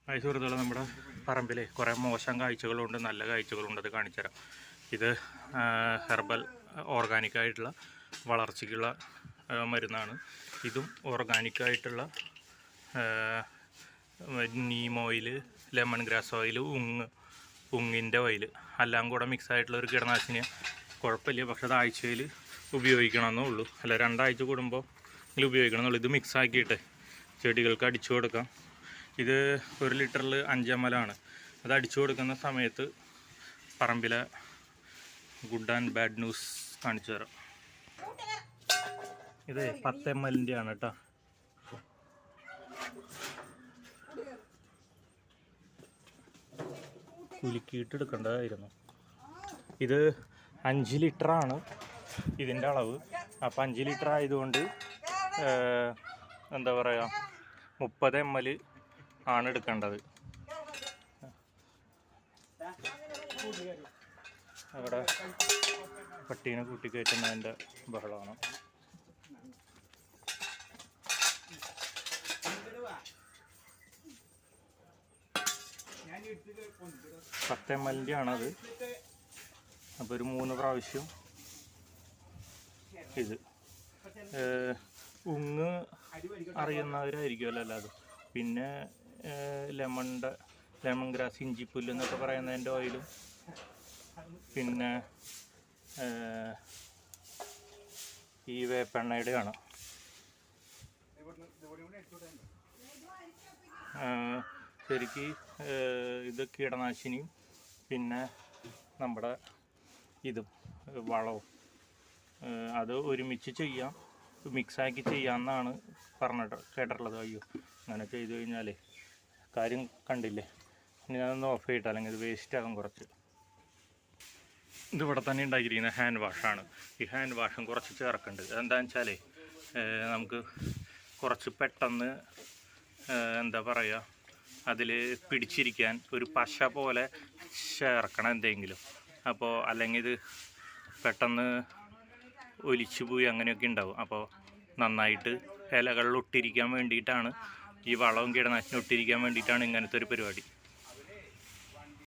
സുഹൃത്തുക്കളെ, നമ്മുടെ പറമ്പിൽ കുറേ മോശം കാഴ്ചകളുണ്ട്, നല്ല കാഴ്ചകളുണ്ട്. അത് കാണിച്ചു തരാം. ഇത് ഹെർബൽ ഓർഗാനിക്കായിട്ടുള്ള വളർച്ചയ്ക്കുള്ള മരുന്നാണ്. ഇതും ഓർഗാനിക്കായിട്ടുള്ള neem oil, lemongrass oil, ഉങ്ങിൻ്റെ ഓയിൽ എല്ലാം കൂടെ മിക്സ് ആയിട്ടുള്ള ഒരു കീടനാശിനി. കുഴപ്പമില്ല, പക്ഷെ അത് ആഴ്ചയിൽ ഉപയോഗിക്കണമെന്നേ ഉള്ളൂ. അല്ല, 2 ആഴ്ച കൂടുമ്പോൾ ഉപയോഗിക്കണമെന്നുള്ളൂ. ഇത് മിക്സ് ആക്കിയിട്ട് ചെടികൾക്ക് അടിച്ചു കൊടുക്കാം. ഇത് 1 ലിറ്ററിൽ 5 ml ആണ്. അത് അടിച്ചു കൊടുക്കുന്ന സമയത്ത് പറമ്പിലെ ഗുഡ് ആൻഡ് ബാഡ് ന്യൂസ് കാണിച്ചു തരാം. ഇത് 10 ml ആണ് കേട്ടോ. കുലുക്കിയിട്ട് എടുക്കേണ്ടതായിരുന്നു. ഇത് 5 ലിറ്ററാണ് ഇതിൻ്റെ അളവ്. അപ്പം 5 ലിറ്റർ ആയതുകൊണ്ട് എന്താ പറയുക, 30 ml ആണ് എടുക്കേണ്ടത്. അവിടെ പട്ടീനെ കൂട്ടിക്കയറ്റുന്നതിൻ്റെ ബഹളമാണ്. പത്ത് ml ആണത്. അപ്പോൾ ഒരു 3 പ്രാവശ്യം ഇത്. ഉങ്ങ് അറിയുന്നവരായിരിക്കുമല്ലോ എല്ലാതും. പിന്നെ ലെമൺ ഗ്രാസ്, ഇഞ്ചിപ്പുല്ല് എന്നൊക്കെ പറയുന്നതിൻ്റെ ഓയിലും, പിന്നെ ഈ വേപ്പെണ്ണയുടെയാണ്. ശരിക്ക് ഇത് കീടനാശിനിയും പിന്നെ നമ്മുടെ ഇതും വളവും അത് ഒരുമിച്ച് ചെയ്യാം, മിക്സാക്കി ചെയ്യാമെന്നാണ് കേട്ടിട്ടുള്ളത്. അയ്യോ, അങ്ങനെ ചെയ്തു കഴിഞ്ഞാലേ കാര്യം കണ്ടില്ലേ. ഇനി ഞാനൊന്ന് ഓഫ് ചെയ്തിട്ട്, അല്ലെങ്കിൽ ഇത് വേസ്റ്റ് ആകും കുറച്ച്. ഇതിവിടെ തന്നെ ഉണ്ടാക്കിയിരിക്കുന്ന ഹാൻഡ് വാഷാണ്. ഈ ഹാൻഡ് വാഷും കുറച്ച് ചേർക്കുന്നുണ്ട്. എന്താണെന്ന് വെച്ചാൽ നമുക്ക് കുറച്ച് പെട്ടെന്ന് എന്താ പറയുക, അതിൽ പിടിച്ചിരിക്കാൻ ഒരു പശ പോലെ ചേർക്കണം എന്തെങ്കിലും. അപ്പോൾ അല്ലെങ്കിൽ ഇത് പെട്ടെന്ന് ഒലിച്ചു പോയി അങ്ങനെയൊക്കെ ഉണ്ടാവും. അപ്പോൾ നന്നായിട്ട് ഇലകളിൽ ഒട്ടിരിക്കാൻ വേണ്ടിയിട്ടാണ്, ഈ വളവും കീടനാശിനി ഒട്ടിരിക്കാൻ വേണ്ടിയിട്ടാണ് ഇങ്ങനത്തെ ഒരു പരിപാടി.